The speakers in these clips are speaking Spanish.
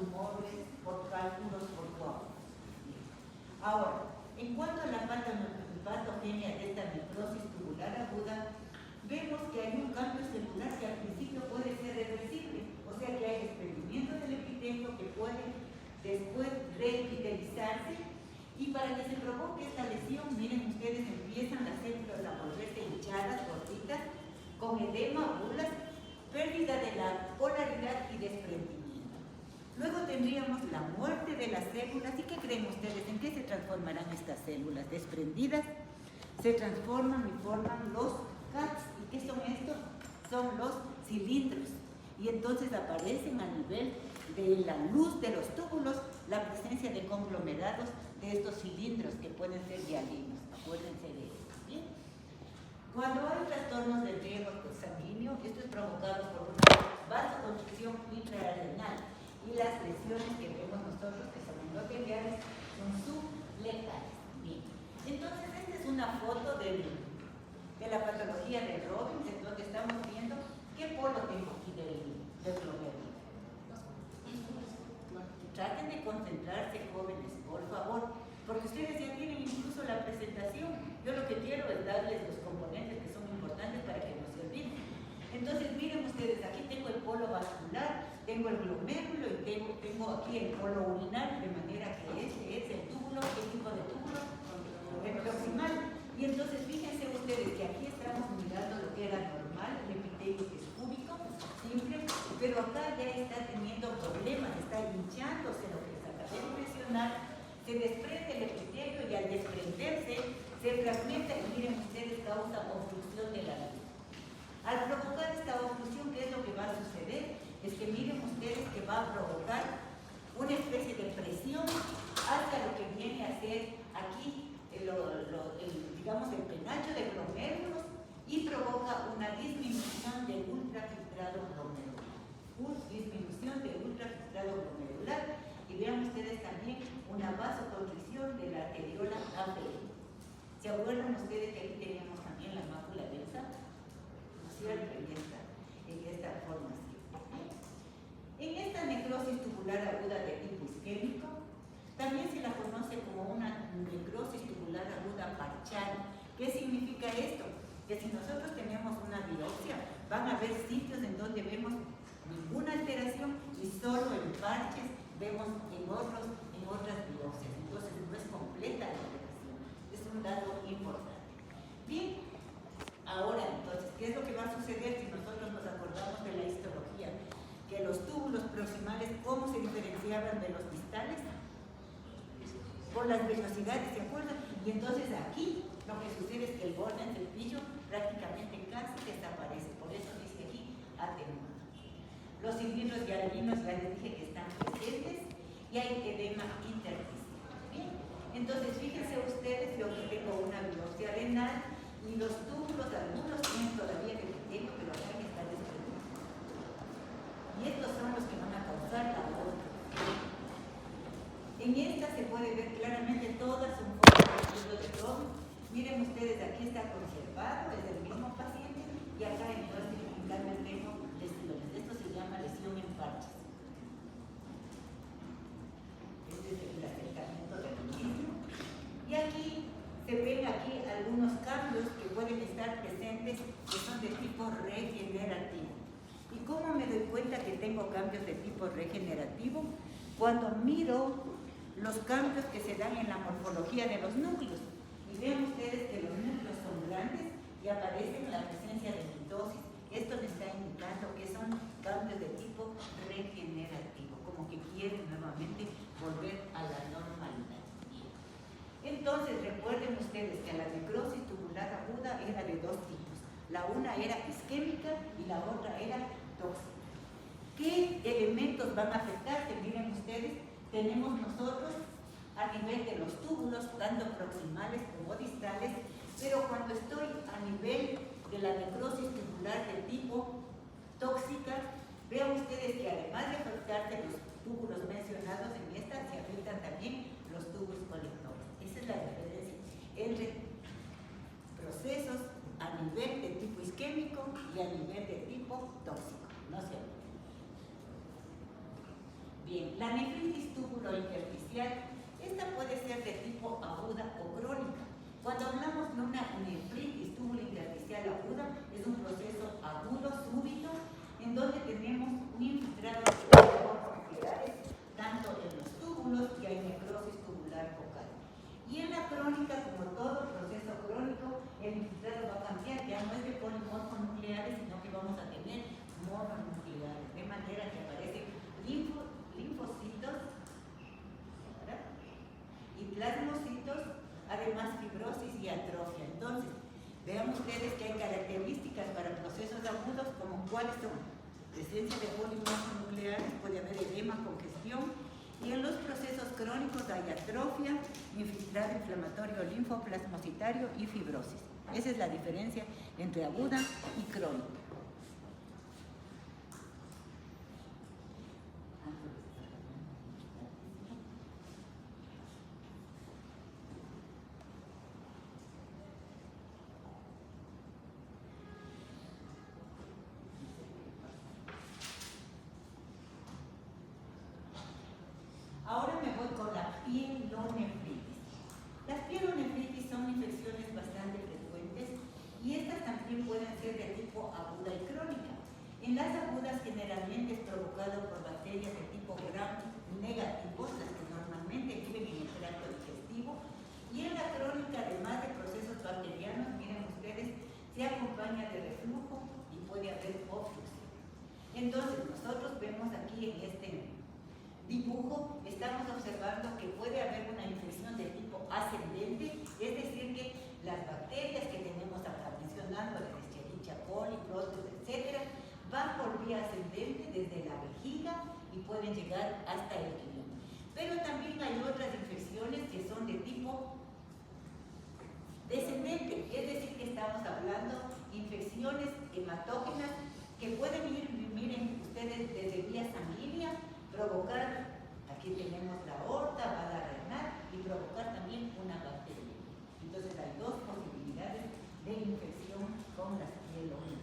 tumores por cálculos por coágulos. Ahora, en cuanto a la patogenia de esta necrosis tubular aguda, vemos que hay un cambio celular que al principio puede ser reversible, o sea que hay desprendimiento del epitelio que puede después reepitelizarse, y para que se provoque esta lesión, miren ustedes, empiezan las células a volverse hinchadas, gorditas, con edema, bulas, pérdida de la polaridad y desprendimiento. Luego tendríamos la muerte de las células. ¿Y qué creen ustedes? ¿En qué se transformarán estas células desprendidas? Se transforman y forman los CATs. ¿Y qué son estos? Son los cilindros. Y entonces aparecen a nivel de la luz de los túbulos la presencia de conglomerados de estos cilindros que pueden ser hialinos. Acuérdense de eso. ¿Bien? Cuando hay trastornos del riego sanguíneo, esto es provocado por una vasoconstricción intrarenal, y las lesiones que vemos nosotros, que son endoteliales, son subletales. Bien. Entonces, esta es una foto de la patología de Robbins, en donde estamos viendo qué polo tengo aquí del glomérulo. Traten de concentrarse, jóvenes, por favor, porque ustedes ya tienen incluso la presentación. Yo lo que quiero es darles los componentes que son importantes para que no se olviden. Entonces, miren ustedes, aquí tengo el polo vascular, tengo el glomérulo y tengo aquí el polo urinario, de manera que este es el túbulo. ¿Qué tipo de túbulo? El proximal. Y entonces, fíjense ustedes que aquí estamos mirando lo que era normal, el epitelio que es cúbico, simple, pero acá ya está teniendo problemas, está hinchándose, lo que les acabé de mencionar. Se desprende el epitelio y al desprenderse se fragmenta y miren ustedes, causa obstrucción de la luz. Al provocar esta obstrucción, ¿qué es lo que va a suceder? Es que miren ustedes que va a provocar una especie de presión hasta lo que viene a ser aquí, digamos, el penacho de glomérulos, y provoca una disminución del ultrafiltrado glomerular. Disminución del ultrafiltrado glomerular. Y vean ustedes también una vasoconstricción de la arteriola API. ¿Se acuerdan ustedes que aquí teníamos también la mácula densa? ¿No es cierto? En esta formación. En esta necrosis tubular aguda de tipo isquémico, también se la conoce como una necrosis tubular aguda parcial. ¿Qué significa esto? Que si nosotros tenemos una biopsia, van a haber sitios en donde vemos ninguna alteración y solo en parches vemos en otras biopsias. Entonces no es completa la alteración. Es un dato importante. Bien, ahora entonces, ¿qué es lo que va a suceder si nosotros nos acordamos de la histología? Que los túbulos proximales, ¿cómo se diferenciaban de los distales? Por las velocidades, ¿se acuerdan? Y entonces aquí lo que sucede es que el borde del cepillo prácticamente casi desaparece. Por eso dice aquí atenuado. Los cilindros hialinos ya les dije que están presentes y hay edema intersticial. Bien, entonces fíjense ustedes, yo aquí tengo una biopsia renal y los túbulos, algunos tienen todavía el epitelio, pero acá ya está desprendido. Y estos son los que van a causar la otra. En esta se puede ver claramente todas son fotos de Robbins. Miren ustedes, aquí está conservado, es del mismo paciente, y acá entonces en cambio tengo lesiones. Esto se llama lesión en parches. Este es el acercamiento del mismo. Y aquí se ven aquí algunos cambios que pueden estar presentes, que son de tipo regenerativo. ¿Y cómo me doy cuenta que tengo cambios de tipo regenerativo? Cuando miro los cambios que se dan en la morfología de los núcleos. Y vean ustedes que los núcleos son grandes y aparecen la presencia de mitosis. Esto me está indicando que son cambios de tipo regenerativo, como que quieren nuevamente volver a la normalidad. Entonces, recuerden ustedes que la necrosis tubular aguda era de dos tipos. La una era isquémica y la otra era tóxica. ¿Qué elementos van a afectarse? Miren ustedes, tenemos nosotros a nivel de los túbulos, tanto proximales como distales, pero cuando estoy a nivel de la necrosis tubular de tipo tóxica, vean ustedes que además de afectarse los túbulos mencionados en esta, se afectan también los túbulos colectores. Esa es la diferencia entre procesos a nivel de tipo isquémico y a nivel de tipo tóxico. No se olviden. Bien. La nefritis túbulo-intersticial, esta puede ser de tipo aguda o crónica. Cuando hablamos de una nefritis túbulo-intersticial aguda, es un proceso agudo, súbito, en donde tenemos un infiltrado nucleares, tanto en los túbulos y hay necrosis tubular focal. Y en la crónica, como todo proceso crónico, el infiltrado va a cambiar, ya no es de polimorfonucleares, sino que vamos a tener mononucleares, de manera que aparecen linfocitos, ¿verdad?, y plasmocitos, además fibrosis y atrofia. Entonces, vean ustedes que hay características para procesos agudos, como cuáles son: presencia de polimorfonucleares, puede haber edema, congestión, y en los procesos crónicos hay atrofia, infiltrado inflamatorio linfoplasmocitario y fibrosis. Esa es la diferencia entre aguda y crónica. Ahora me voy con la pielonefritis. Las pielonefritis son infecciones bastante frecuentes y estas también pueden ser de tipo aguda y crónica. En las agudas generalmente es provocado por bacterias de tipo gram negativos, las que normalmente viven en el tracto digestivo, y en la crónica, además de procesos bacterianos, miren ustedes, se acompaña de reflujo y puede haber obstrucción. Entonces nosotros vemos aquí en este dibujo, estamos observando que puede haber una infección de tipo ascendente, es decir, que las bacterias que tenemos acá mencionando, la Escherichia coli, Proteus, etc., van por vía ascendente desde la vejiga y pueden llegar hasta el riñón. Pero también hay otras infecciones que son de tipo descendente, es decir, que estamos hablando de infecciones hematógenas que pueden ir, miren ustedes, desde vía sanguínea, provocar, aquí tenemos la aorta, bala renal, y provocar también una bacteria. Entonces hay dos posibilidades de infección con las pielonefritis.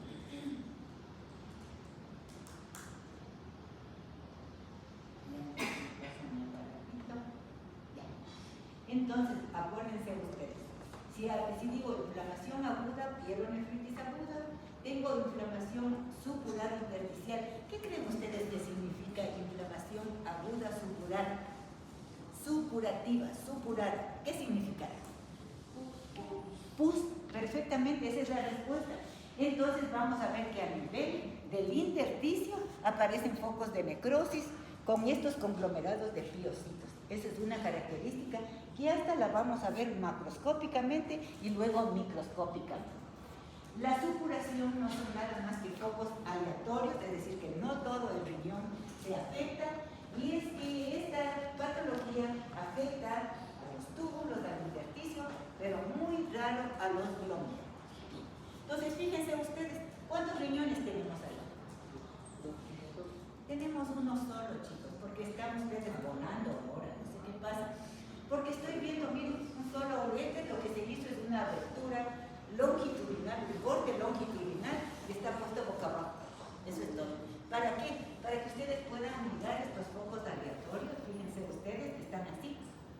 Entonces, acuérdense ustedes, si digo inflamación aguda, pielonefritis aguda, tengo inflamación supurar intersticial. ¿Qué creen ustedes que significa inflamación aguda supurar? Supurativa, supurada. ¿Qué significa? Pus, perfectamente, esa es la respuesta. Entonces vamos a ver que a nivel del intersticio aparecen focos de necrosis con estos conglomerados de piocitos. Esa es una característica que hasta la vamos a ver macroscópicamente y luego microscópicamente. La supuración no son nada más que focos aleatorios, es decir, que no todo el riñón se afecta, y es que esta patología afecta a los túbulos, al intersticio, pero muy raro a los glómerulos. Entonces, fíjense ustedes, ¿cuántos riñones tenemos ahí? Tenemos uno solo, chicos, porque están ustedes volando ahora, no sé qué pasa. Porque estoy viendo, miren, un solo ureter, lo que se hizo es una abertura longitudinal, el borde longitudinal, que está puesto boca abajo. Eso es todo. ¿Para qué? Para que ustedes puedan mirar estos focos aleatorios. Fíjense ustedes que están así.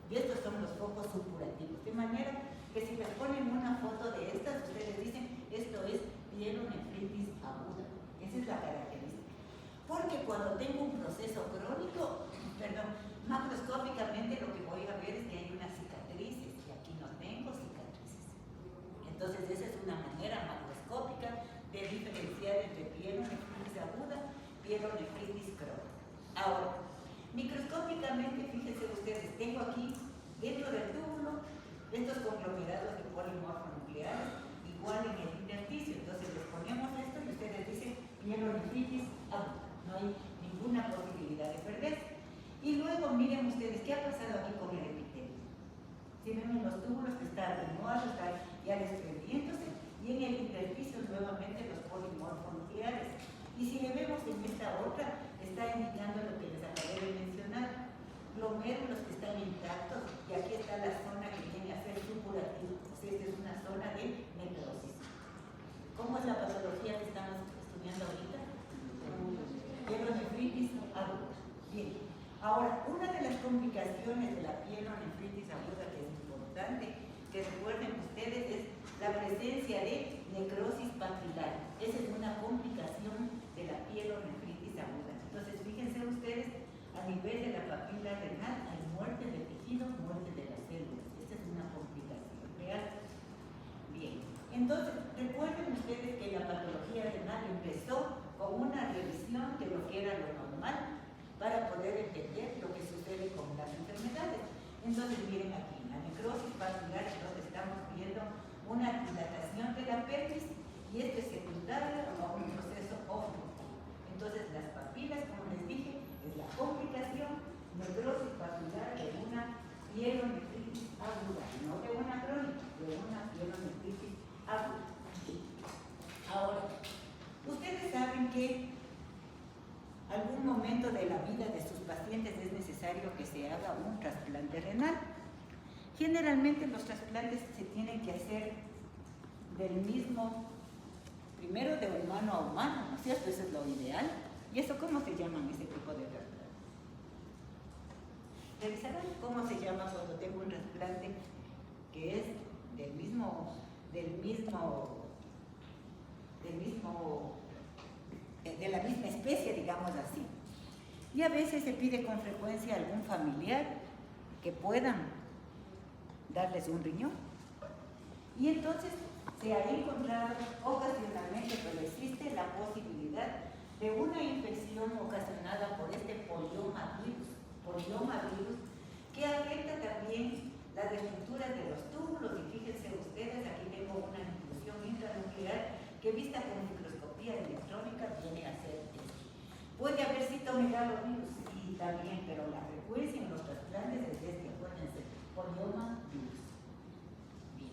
Y estos son los focos supurativos. De manera que si les ponen una foto de estas, ustedes dicen, esto es pielonefritis aguda. Esa es la característica. Porque cuando tengo un proceso crónico, macroscópicamente lo que voy a ver es que hay unas cicatrices, y aquí no tengo cicatrices. Entonces esa es una manera macroscópica de diferenciar entre pielonefritis aguda y pielonefritis crónica. Ahora, microscópicamente, fíjense ustedes, tengo aquí dentro del túbulo estos conglomerados de polimorfonucleares, igual en el intersticio. Entonces les ponemos esto y ustedes dicen pielonefritis aguda. No hay ninguna posibilidad de perderse. Y luego miren ustedes qué ha pasado aquí con el epitelio. Si ven en los túbulos que está atenuado, está ya desprendiéndose, y en el intersticio nuevamente los polimorfonucleares. Y si le vemos en esta otra, está indicando lo que les acabé de mencionar, glomérulos que están intactos, y aquí está la zona que viene a ser supurativa, o sea, esta es una zona de necrosis. ¿Cómo es la patología que estamos estudiando ahorita? Pielonefritis aguda. Bien, Ahora, una de las complicaciones de la pielonefritis aguda que es importante que recuerden ustedes es la presencia de necrosis papilar. Esa es una complicación de la pielonefritis aguda. Entonces, fíjense ustedes, a nivel de la papila renal hay muerte de tejido, muerte de las células. Esta es una complicación real. Bien, entonces, recuerden ustedes que la patología renal empezó con una revisión de lo que era lo normal para poder entender lo que sucede con las enfermedades. Entonces, miren aquí, la necrosis papilar, entonces estamos viendo una dilatación de la pelvis y esto es secundario a un proceso obstructivo. Entonces, las papilas, como les dije, es la complicación necrosis papilar de una pielonefritis aguda, no de una crónica, de una pielonefritis aguda. Ahora, ustedes saben que algún momento de la vida de sus pacientes es necesario que se haga un trasplante renal. Generalmente los trasplantes se tienen que hacer del mismo, primero de humano a humano, ¿no es cierto? Eso es lo ideal. ¿Y eso cómo se llaman ese tipo de trasplantes? ¿Revisarán cómo se llama cuando tengo un trasplante que es de la misma especie, digamos así? Y a veces se pide con frecuencia a algún familiar que puedan darles un riñón. Y entonces se ha encontrado ocasionalmente, pero existe la posibilidad de una infección ocasionada por este poliomavirus, que afecta también las estructuras de los túbulos. Y fíjense ustedes, aquí tengo una inclusión intranuclear que vista con microscopía electrónica viene a ser esto. Puede haber citomegalovirus, sí, también, pero la frecuencia en los trasplantes es este, acuérdense, poliomavirus. Bien.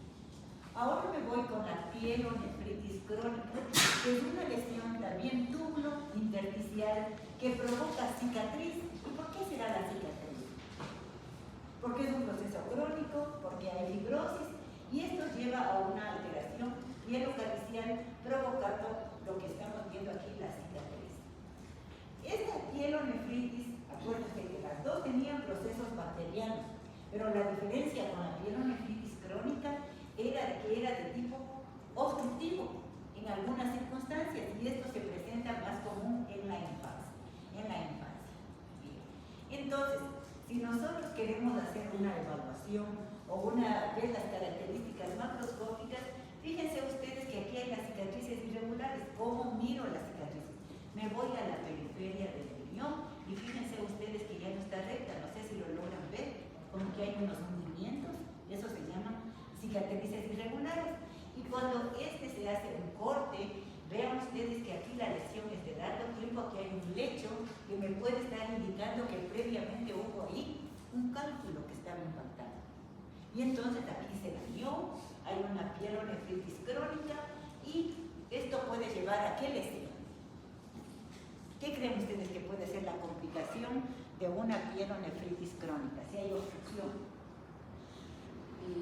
Ahora me voy con la pielonefritis crónica, que es una lesión también túbulo intersticial que provoca cicatriz. ¿Y por qué será la cicatriz? Porque es un proceso crónico, porque hay fibrosis, y esto lleva a una alteración pielocalicial provocando lo que estamos viendo aquí, la cicatriz. Esta pielonefritis, acuérdense que las dos tenían procesos bacterianos, pero la diferencia con la pielonefritis crónica era que era de tipo obstructivo en algunas circunstancias, y esto se presenta más común en la infancia. Bien. Entonces, si nosotros queremos hacer una evaluación o ver las características macroscópicas, fíjense ustedes que aquí hay las cicatrices irregulares. ¿Cómo miro las cicatrices? Me voy a la periferia del riñón y fíjense ustedes que ya no está recta, no sé si lo logran ver, como que hay unos hundimientos, eso se llaman cicatrices irregulares. Y cuando se hace un corte, vean ustedes que aquí la lesión es de largo tiempo, aquí hay un lecho que me puede estar indicando que previamente hubo ahí un cálculo que estaba impactado. Y entonces aquí se dañó, hay una pielonefritis crónica y esto puede llevar a qué lesión. ¿Qué creen ustedes que puede ser la complicación de una pielonefritis crónica? Si hay obstrucción,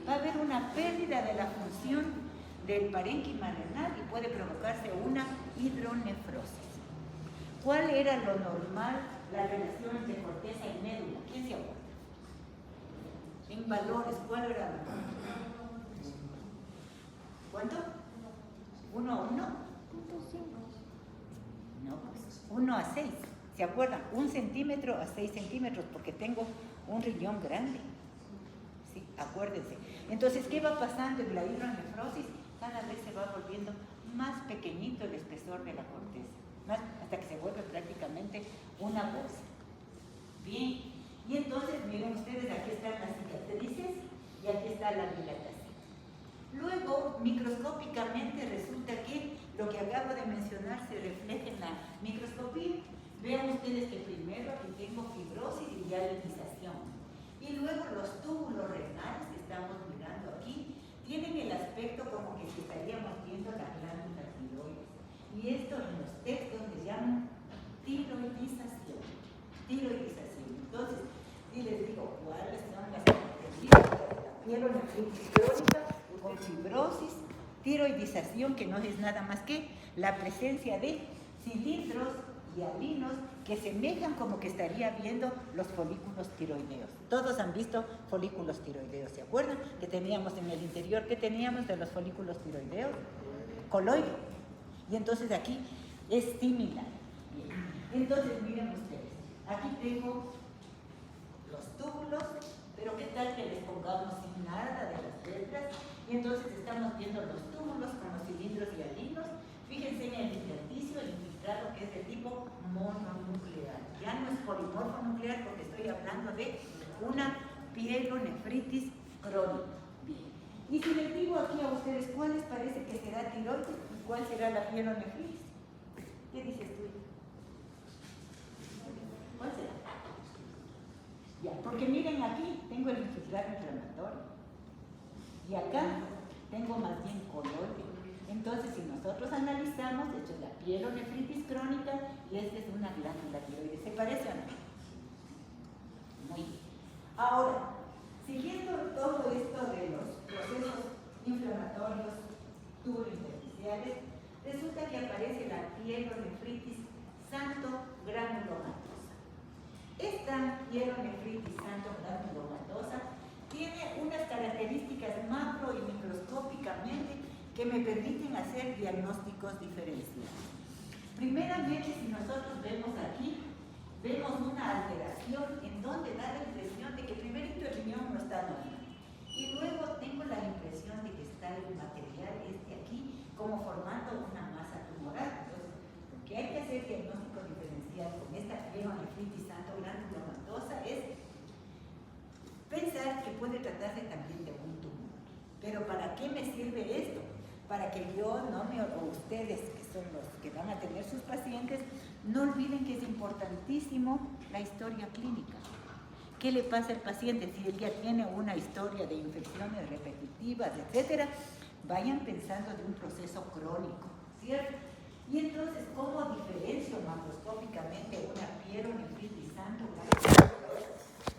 va a haber una pérdida de la función del parénquima renal y puede provocarse una hidronefrosis. ¿Cuál era lo normal, la relación entre corteza y médula? ¿Quién se acuerda? En valores, ¿cuál era lo normal? ¿Cuánto? ¿1 a 1? No, pues 1 a 6. ¿Se acuerdan? 1 centímetro a 6 centímetros, porque tengo un riñón grande. Sí, acuérdense. Entonces, ¿qué va pasando en la hidronefrosis? Cada vez se va volviendo más pequeñito el espesor de la corteza, hasta que se vuelve prácticamente una bolsa. Bien, y entonces miren ustedes, aquí están las cicatrices y aquí está la dilatación. Luego, microscópicamente resulta que lo que acabo de mencionar se refleja en la microscopía. Vean ustedes que primero aquí tengo fibrosis y dialitización, y luego los túbulos renales que estamos mirando aquí tienen el aspecto como que si estaríamos viendo la glándula tiroides. Y esto en los textos les llaman tiroidización. Entonces, si les digo cuáles son las características de la pielonefritis crónica, con fibrosis, tiroidización, que no es nada más que la presencia de cilindros hialinos que semejan como que estaría viendo los folículos tiroideos. Todos han visto folículos tiroideos, ¿se acuerdan? Que teníamos en el interior, ¿qué teníamos de los folículos tiroideos? Coloide. Y entonces aquí es similar. Entonces miren ustedes, aquí tengo los túbulos, pero ¿qué tal que les pongamos sin nada de las letras? Y entonces estamos viendo los túbulos con los cilindros hialinos. Fíjense en el intersticio, el infiltrado que es de tipo mononuclear. Ya no es polimorfo nuclear porque estoy hablando de una pielonefritis crónica. Bien. Y si les digo aquí a ustedes cuál les parece que será tiroides y cuál será la pielonefritis, ¿qué dices tú? ¿Cuál será? Ya, porque miren aquí, tengo el infiltrado inflamatorio y acá tengo más bien coloide. Entonces, si nosotros analizamos, esto es la pielonefritis crónica y esta es una glándula tiroides. ¿Se parece o no? Muy bien. Ahora, siguiendo todo esto de los procesos inflamatorios tubulointersticiales, resulta que aparece la pielonefritis santo-granulomatosa. Esta pielonefritis santo-granulomatosa tiene unas características macro y microscópicamente que me permiten hacer diagnósticos diferenciados. Primeramente, si nosotros vemos aquí, vemos una alteración en donde da la impresión de que primerito el riñón no está normal. Y luego tengo la impresión de que está el material aquí como formando una masa tumoral. Entonces, lo que hay que hacer diagnóstico diferencial con esta pielonefritis santo-granulomatosa es pensar que puede tratarse también de un tumor. Pero ¿para qué me sirve esto? Para que yo o ustedes, que son los que van a tener sus pacientes, no olviden que es importantísimo la historia clínica. ¿Qué le pasa al paciente si él ya tiene una historia de infecciones repetitivas, etcétera? Vayan pensando de un proceso crónico, ¿cierto? Y entonces, ¿cómo diferencio macroscópicamente una pielonefritis santo-granulomatosa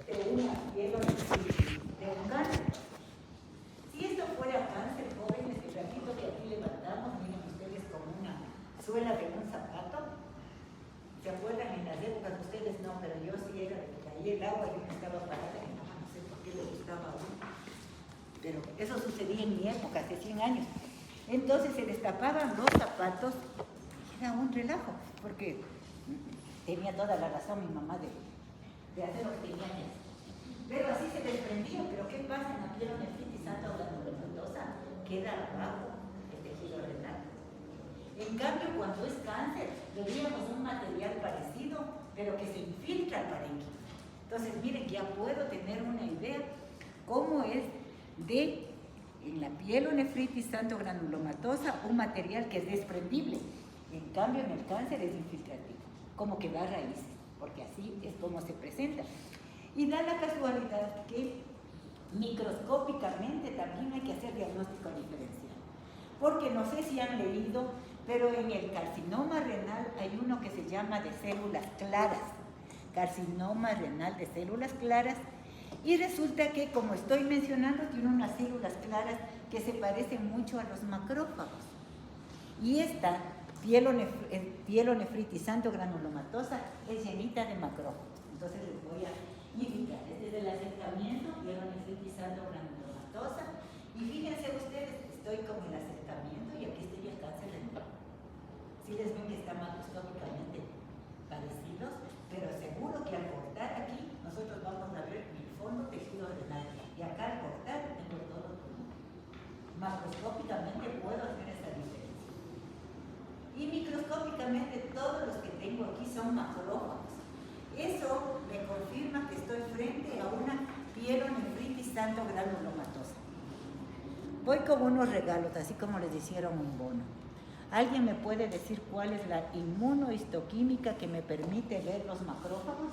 de una pielonefritis de un cáncer? Si esto fuera cáncer, jóvenes, el ratito que aquí levantamos, miren ustedes como una suela de un zapato. ¿Se acuerdan en las épocas? Ustedes no, pero yo sí era de que caía el agua y yo me estaba parada y no sé por qué le gustaba a uno. Pero eso sucedía en mi época, hace 100 años. Entonces se destapaban los zapatos y era un relajo, porque tenía toda la razón mi mamá de hacer lo que tenía que hacer. Pero así se desprendía. ¿Pero qué pasa en la pielonefritis santo-granulomatosa? Queda abajo el tejido renal. En cambio, cuando es cáncer, veríamos un material parecido, pero que se infiltra al parénquima. Entonces, miren, ya puedo tener una idea cómo es en la pielonefritis santo-granulomatosa, un material que es desprendible. En cambio, en el cáncer es infiltrativo, como que va a raíces, porque así es como se presenta. Y da la casualidad que microscópicamente también hay que hacer diagnóstico diferencial. Porque no sé si han leído, pero en el carcinoma renal hay uno que se llama de células claras. Carcinoma renal de células claras. Y resulta que, como estoy mencionando, tiene unas células claras que se parecen mucho a los macrófagos. Y esta pielonefritis santo-granulomatosa es llenita de macrófagos. Entonces les voy a indicar, este es el acercamiento, pielonefritis santo-granulomatosa. Y fíjense ustedes, estoy con el acercamiento y aquí estoy el cáncer renal. Si les ven que están macroscópicamente parecidos, pero seguro que al cortar aquí, nosotros vamos a ver el fondo tejido renal. Y acá al cortar, tengo todo tumor. Macroscópicamente puedo hacer esa diferencia. Y microscópicamente todos los que tengo aquí son macrófagos. Eso me confirma que estoy frente a una pielonefritis santo-granulomatosa. Voy con unos regalos, así como les hicieron un bono. ¿Alguien me puede decir cuál es la inmunohistoquímica que me permite ver los macrófagos?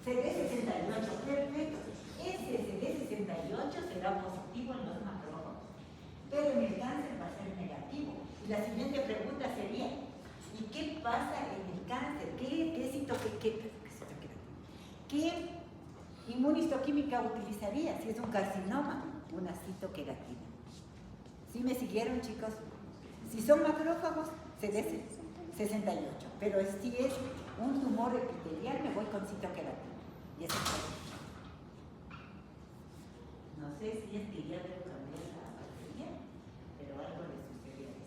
CD68, perfecto. Ese CD68 será positivo en los macrófagos, pero en el cáncer va a ser negativo. Y la siguiente pregunta sería, ¿y qué pasa en el cáncer? ¿Qué inmunohistoquímica utilizaría si es un carcinoma? Una citoqueratina. ¿Sí me siguieron, chicos? Si son macrófagos, 68. Pero si es un tumor epitelial, me voy con citoqueratina. Y eso es todo. No sé si es que ya debo cambiar la batería, pero algo le sucedió a esto.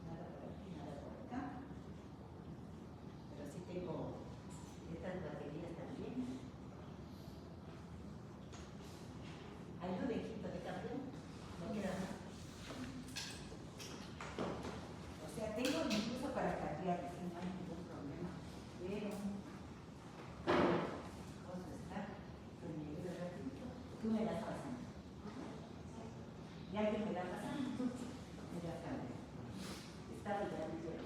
Nada por aquí, nada por acá. Pero sí tengo estas baterías también. Ayude, hijito de campeón. No queda más. O sea, tengo incluso para cambiar, no hay ningún problema. Pero, cosa está, que me ayuda ratito. Tú me das pasando. Ya que me da pasando, tú me das cambiando. Está bien, pero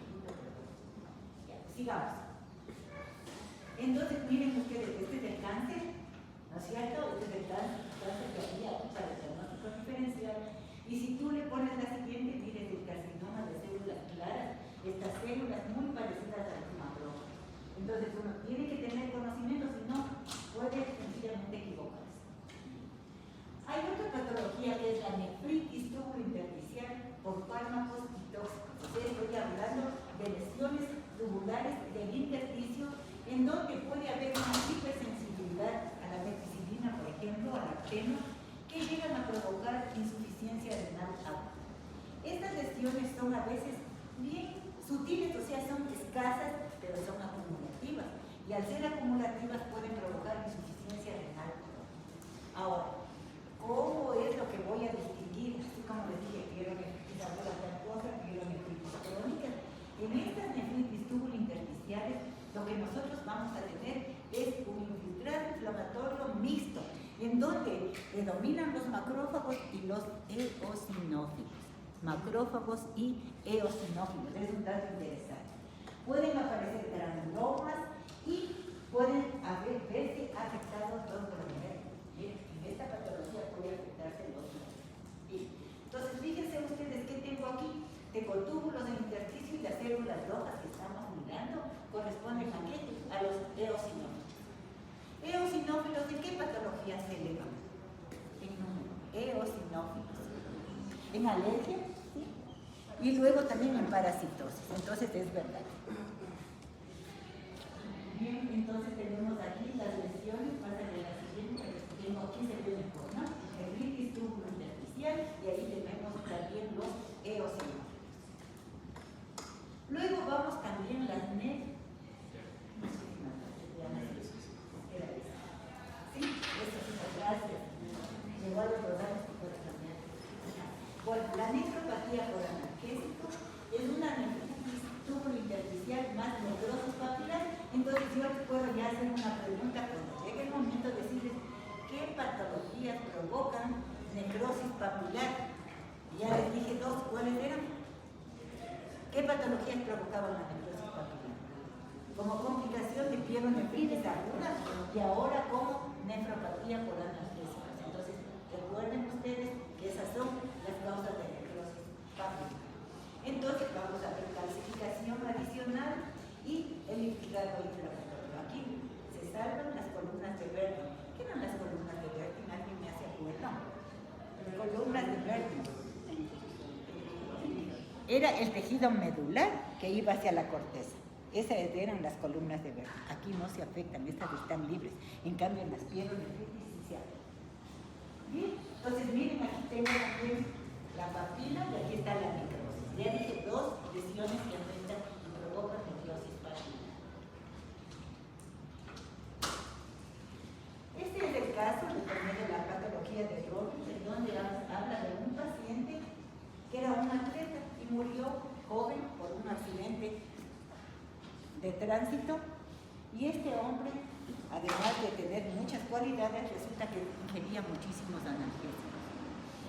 ya, sigamos. Entonces, miren ustedes, este es el cáncer, ¿no es cierto? Este es el cáncer que había para el diagnóstico diferencial. Y si tú le pones la siguiente, miren el carcinoma de células claras, estas células muy parecidas a los macrófagos. Entonces, uno tiene que tener conocimiento, si no, puede sencillamente equivocarse. Hay otra patología que es la nefritis tubulointersticial por fármacos y tóxicos. Estoy hablando de lesiones tubulares del intersticio en donde puede haber una hipersensibilidad a la penicilina, por ejemplo, a la pena, que llegan a provocar insuficiencia renal aguda. Estas lesiones son a veces bien sutiles, o sea, son escasas, pero son acumulativas. Y al ser acumulativas pueden provocar insuficiencia renal aguda. Ahora, ¿cómo es lo que voy a distinguir? Así como les dije, pielonefritis aguda tal cosa, pielonefritis crónica. En estas nefritis tubulointersticiales, lo que nosotros vamos a tener es un infiltrado inflamatorio mixto, en donde predominan los macrófagos y los eosinófilos. Macrófagos y eosinófilos, es un dato interesante. Pueden aparecer granulomas y pueden verse afectados los glomérulos. En esta patología puede afectarse los glomérulos. Entonces, fíjense ustedes qué tengo aquí. Tengo túbulos de intersticio y las células rojas que estamos mirando corresponden a qué? A los eosinófilos. ¿Eosinófilos de qué patología se elevan? En número. Eosinófilos. En alergia, ¿sí? Y luego también en parasitosis. Entonces es verdad. Bien, entonces tenemos aquí las lesiones, pásale la siguiente, que tengo aquí se ve mejor, ¿no? Nefritis tubulointersticial y ahí tenemos también los eosinófilos. Luego vamos también las gracias. Llegó a los programas que puede cambiar. Bueno, la nefropatía por analgésico es una nefritis tubulointersticial más necrosis papilar. Entonces yo les puedo ya hacer una pregunta cuando llegue el momento de decirles qué patologías provocan necrosis papilar. Ya les dije dos, ¿cuáles eran? ¿Qué patologías provocaban la necrosis papilar? Como complicación de pielonefritis aguda y ahora como nefropatía por analgésicos. Entonces, recuerden ustedes que esas son las causas de necrosis papilar. Entonces, vamos a ver calcificación adicional y el infiltrado inflamatorio. Aquí se salvan las columnas de Bertin. ¿Qué eran las columnas de Bertin? ¿Alguien me hace acuerdo? Las columnas de Bertin. Era el tejido medular que iba hacia la corteza. Esas eran las columnas de Bertin. Aquí no se afectan, estas están libres. En cambio, en las pielonefritis sí se afectan. Bien, entonces miren, aquí tengo también la papila y aquí está la necrosis. Ya dije dos lesiones que afectan y provocan necrosis papilar. Este es el caso de la patología de Robbins, en donde habla de un paciente que era un atleta y murió joven por un accidente de tránsito. Y este hombre, además de tener muchas cualidades, resulta que ingería muchísimos analgésicos.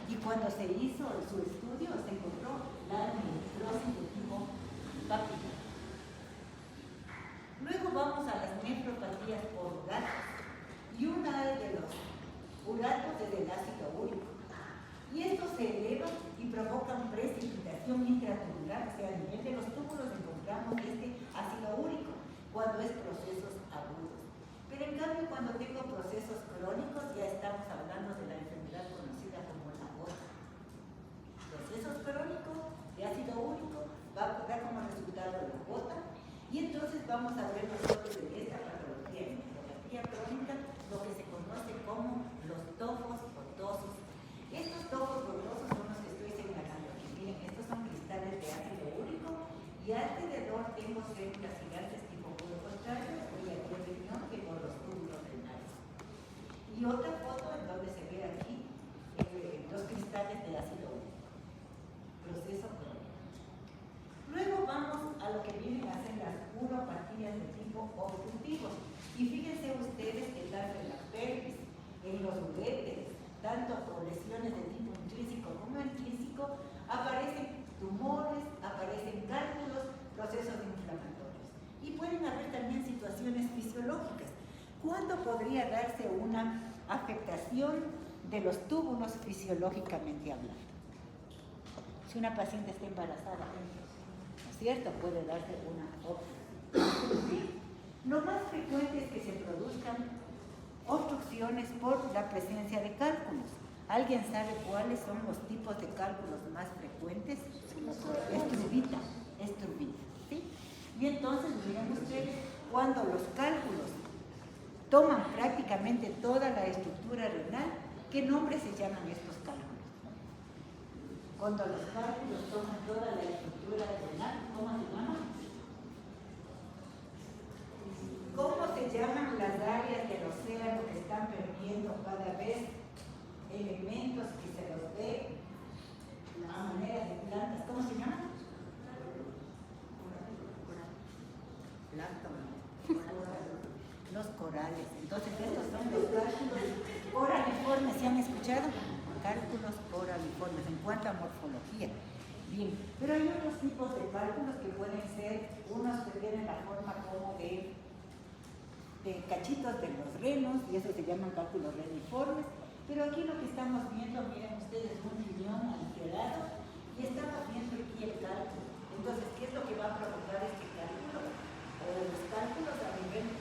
Y cuando se hizo su estudio, se encontró la necrosis de tipo papilar. Luego vamos a las nefropatías por uratos. Y una de los uratos es el ácido úrico. Y estos se elevan y provocan precipitación intratubular, o sea, a nivel de los túbulos encontramos este ácido úrico cuando es procesos agudos. Pero en cambio, cuando tengo procesos crónicos, ya estamos hablando de la enfermedad conocida como la gota. Procesos crónicos de ácido úrico va a dar como resultado la gota, y entonces vamos a ver nosotros en esta patología, en nefropatía crónica, lo que se conoce como los tofos gotosos. Estos tofos gotosos son los que estoy señalando aquí. Miren, estos son cristales de ácido úrico y alrededor tengo células gigantes tipo puro contrario, y aquí el riñón tengo los túbulos renales. Y otra foto en donde se ve aquí los cristales de ácido úrico. Proceso crónico. Luego vamos a lo que vienen a ser las uropatías de tipo obstructivos. Y fíjense ustedes que tanto en la pelvis, en los uréteres, tanto por lesiones de tipo intrínseco como intrínseco, aparecen tumores, aparecen cálculos, procesos inflamatorios. Y pueden haber también situaciones fisiológicas. ¿Cuándo podría darse una afectación de los túbulos fisiológicamente hablando? Si una paciente está embarazada, ¿no es cierto? Puede darse una obstrucción. Lo más frecuente es que se produzcan obstrucciones por la presencia de cálculos. ¿Alguien sabe cuáles son los tipos de cálculos más frecuentes? Estrubita, ¿sí? Y entonces, miren ustedes, cuando los cálculos toman prácticamente toda la estructura renal, ¿qué nombre se llaman estos cálculos? Cuando los cálculos toman toda la estructura renal, ¿cómo se llaman? ¿Cómo se llaman las áreas del océano que están perdiendo cada vez elementos que se los ve a manera de plantas? ¿Cómo se llaman? Los corales. Entonces estos son los cálculos coraliformes. ¿Se han escuchado? Cálculos coraliformes en cuanto a morfología. Bien, pero hay otros tipos de cálculos que pueden ser unos que tienen la forma como de cachitos de los renos, y eso se llaman cálculos reniformes. Pero aquí lo que estamos viendo, miren ustedes, un riñón alterado, y estamos viendo aquí el cálculo. Entonces, ¿qué es lo que va a provocar este cálculo? O los cálculos a nivel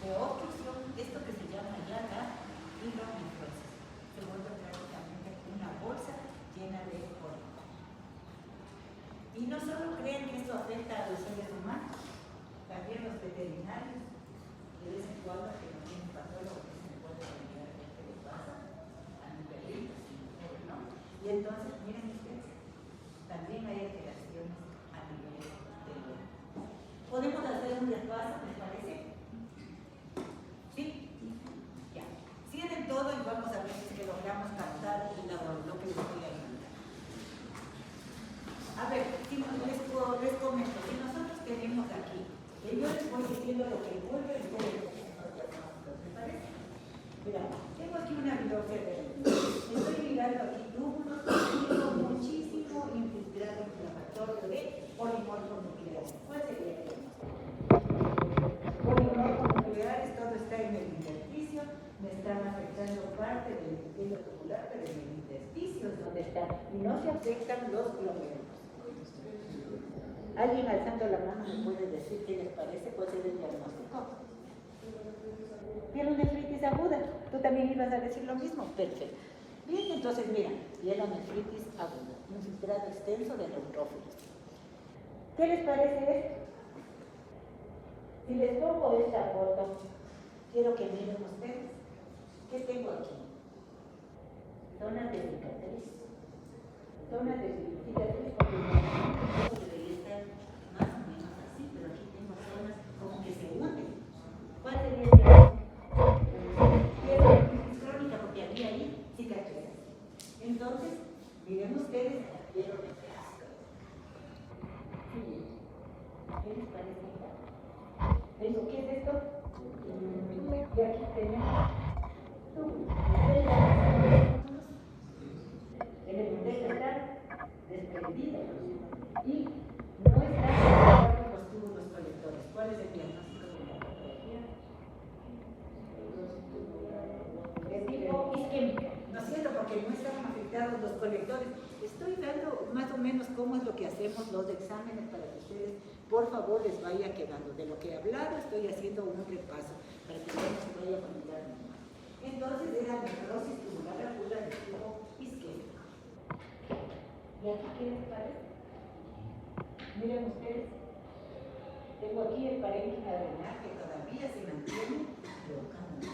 de obstrucción, esto que se llama ya la hidronefrosis. Se vuelve prácticamente una bolsa llena de cólicos. Y no solo creen que esto afecta a los seres humanos, también los veterinarios, de vez en cuando que no tienen patólogo, que se le puede olvidar qué le pasa a mi perrito, ¿no? Y entonces, miren ustedes, también hay alteraciones a nivel del. ¿Podemos hacer un repaso, les parece? ¿Sí? Ya. Cierren todo y vamos a ver si es que logramos captar lo que les voy a ayudar. A ver, si les comento, si nosotros tenemos aquí, yo les voy diciendo lo que envuelve el cuerpo. ¿Les parece? Mira, tengo aquí una biopsia de estoy mirando aquí túbulos, tengo muchísimo infiltrado inflamatorio de polimorfonucleares. ¿Cuál sería el tema? Polimorfonucleares, todo está en el intersticio, me están afectando parte del epitelio tubular, pero en el intersticio es donde está, y no se afectan los glomérulos. ¿Alguien alzando la mano me puede decir qué les parece? ¿Cuál es el diagnóstico? Pielonefritis aguda. ¿Tú también ibas a decir lo mismo? Perfecto. Bien, entonces mira, pielonefritis aguda, infiltrado extenso de neutrófilos. ¿Qué les parece esto? Si les pongo esta foto, quiero que miren ustedes. ¿Qué tengo aquí? Zonas de cicatriz. Zonas de cicatriz porque no debería estar más o menos así, pero aquí tengo zonas como que se hunden. ¿Cuál sería el diagnóstico? Pielonefritis crónica porque había ahí cicatrices. Entonces, miren ustedes, pielonefritis crónica. ¿Qué les parece? ¿Eso qué es esto? Y aquí tenemos en el contexto está desprendido y no están con los túbulos colectores. ¿Cuál es el diagnóstico de la patología? De tipo isquémico, ¿no es cierto? Porque no están afectados los colectores. Estoy dando más o menos cómo es lo que hacemos los exámenes para que ustedes, por favor, les vaya quedando. De lo que he hablado, estoy haciendo un repaso para que no se vaya a conectar nada. Entonces era necrosis tubular aguda de tipo isquémico. ¿Y aquí qué les parece? Miren ustedes, tengo aquí el parénquima renal que todavía se mantiene provocando. Y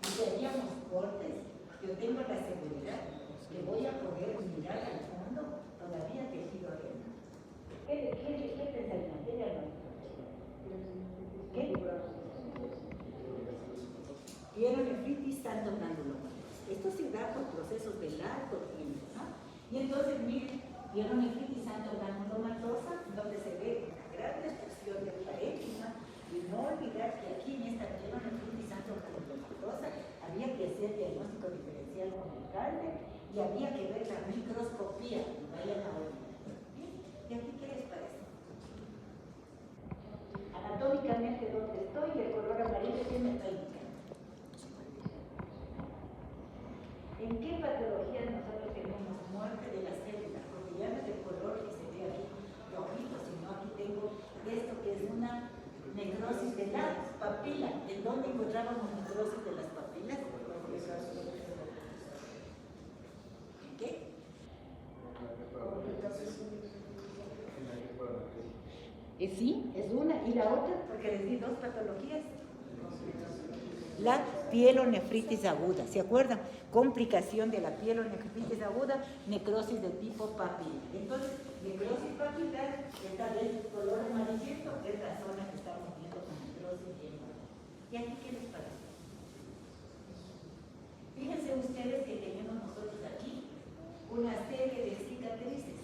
si haríamos cortes, yo tengo la seguridad que voy a poder mirar al fondo todavía tejido renal. ¿Qué pensarían? ¿Qué? Pielonefritis santo gránulo. Esto se da por procesos de largo tiempo, ¿no? Y entonces, miren, pielonefritis santo granulomatosa, donde se ve una gran destrucción del parénquima, y no olvidar que aquí en esta pielonefritis santo granulomatosa había que hacer diagnóstico diferencial con el calde y había que ver la microscopía, no vayan a olvidar. ¿Y aquí qué les parece? Anatómicamente, donde estoy, el color amarillo tiene 30. ¿En qué patologías nosotros tenemos muerte de las células? Porque ya no es el color que se ve aquí rojito, sino aquí tengo esto que es una necrosis de la papila. ¿En dónde encontrábamos necrosis de las papilas? ¿En qué? Sí, es una. ¿Y la otra? Porque les di dos patologías. La pielonefritis aguda, ¿se acuerdan? Complicación de la pielonefritis aguda, necrosis de tipo papilar. Entonces, necrosis papilar, esta vez color amarillento, es la zona que estamos viendo con necrosis y ¿y aquí qué les parece? Fíjense ustedes que tenemos nosotros aquí una serie de cicatrices.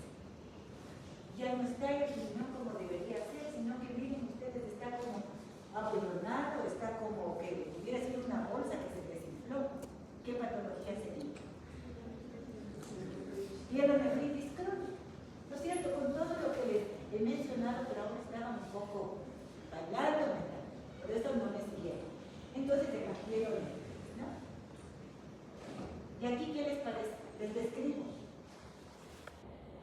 Ya no está el riñón como debería ser, sino que miren ustedes, está como apelonado, está como que hubiera sido una bolsa que se desinfló. ¿Qué patología sería? Pielonefritis crónica. ¿No es cierto? Con todo lo que les he mencionado, pero aún estaba un poco bailando, ¿verdad? Por eso no me siguieron. Entonces, de la pielonefritis, ¿no? ¿Y aquí qué les parece? Les describo.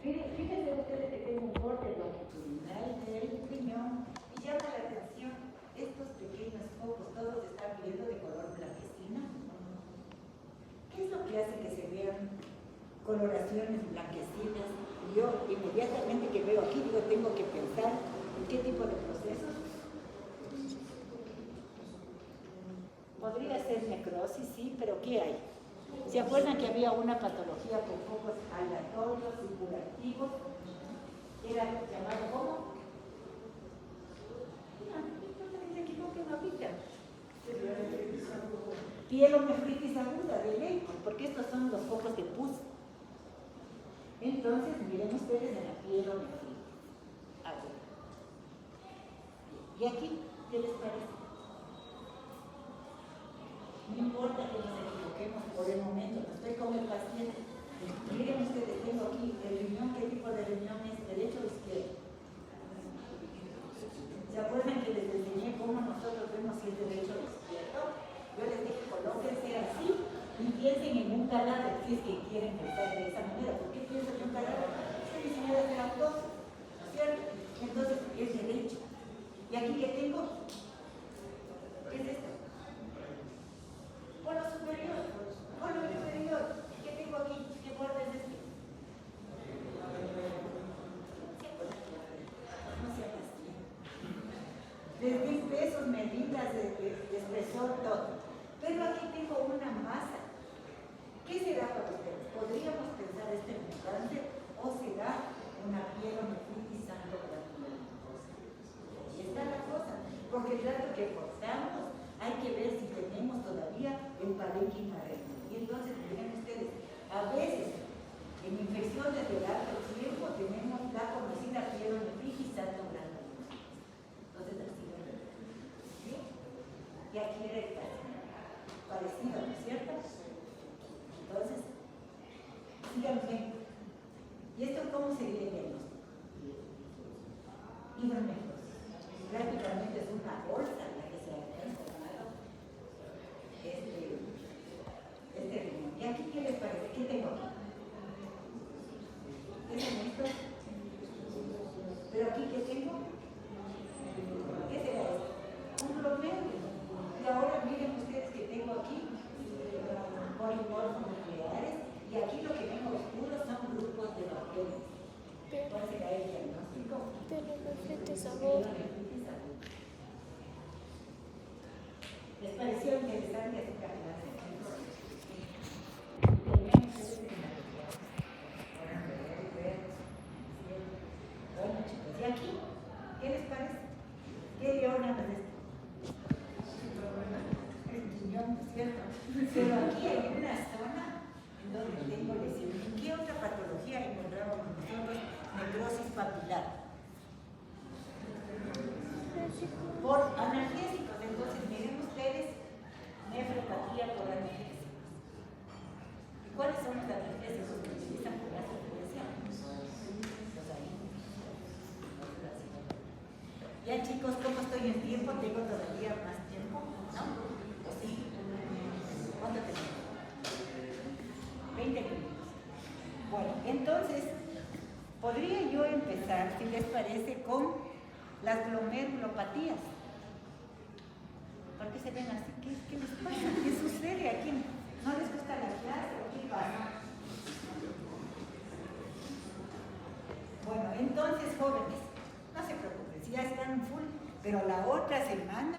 Fíjense ustedes que tengo un corte longitudinal del riñón y llama la atención estos pequeños focos, todos están viendo de color blanquecina. ¿Qué es lo que hace que se vean coloraciones blanquecinas? Yo inmediatamente que veo aquí, digo, tengo que pensar en qué tipo de procesos. Podría ser necrosis, sí, pero ¿qué hay? ¿Se acuerdan que había una patología con focos aleatorios, circulativos? Era llamado ¿cómo? No se equivoquen ahorita. Pielonefritis aguda de ley, porque estos son los focos de pus. Entonces, miren ustedes en la pielonefritis aguda. ¿Y aquí qué les parece? No importa que nos equivoquemos por el momento, no estoy con el paciente. Miren ustedes, tengo aquí el riñón, ¿qué tipo de riñón es? ¿Derecho o izquierdo? ¿Se acuerdan que les enseñé cómo nosotros vemos si es derecho o izquierdo? Yo les dije, colóquense así y piensen en un cadáver, si es que quieren pensar de esa manera. ¿Por qué piensan en un cadáver? Estoy diseñada de autopsia, ¿no es cierto? Entonces, es derecho. ¿Y aquí qué tengo? ¿Qué es esto? Polo superior, polo inferior. ¿Qué tengo aquí? ¿Qué borde es este? No sean así. Les di pesos, medidas, de espesor, todo. Pero aquí tengo una masa. ¿Qué será para ustedes? ¿Podríamos pensar este mutante o será una pielonefritis santo granulomatosa? Ahí está la cosa. Porque el dato que cortamos hay que ver si tenemos todavía el parénquima renal. Y entonces, miren ustedes, a veces en infecciones de largo tiempo tenemos la conocida pielonefritis santo granulomatosa. Entonces, así lo vemos. ¿Sí? Y aquí era el caso. Parecido, ¿no es cierto? Entonces, síganme. ¿Y esto cómo sería el diagnóstico? Hidronefrosis. Prácticamente es una bolsa la que se ha formado este riñón. ¿Y aquí qué les parece? ¿Qué tengo aquí? ¿Qué son estos? ¿Pero aquí qué tengo? ¿Qué será esto? Un glomérulo. Ya chicos, ¿cómo estoy en tiempo? Tengo todavía más tiempo, ¿no? ¿O sí? ¿Cuánto tengo? 20 minutos. Bueno, entonces, podría yo empezar, si les parece, con las glomerulopatías. ¿Por qué se ven así? ¿Qué les pasa? ¿Qué sucede aquí? ¿No les gusta la clase o qué pasa? Bueno, entonces, jóvenes, no se preocupen, si ya están full, pero la otra semana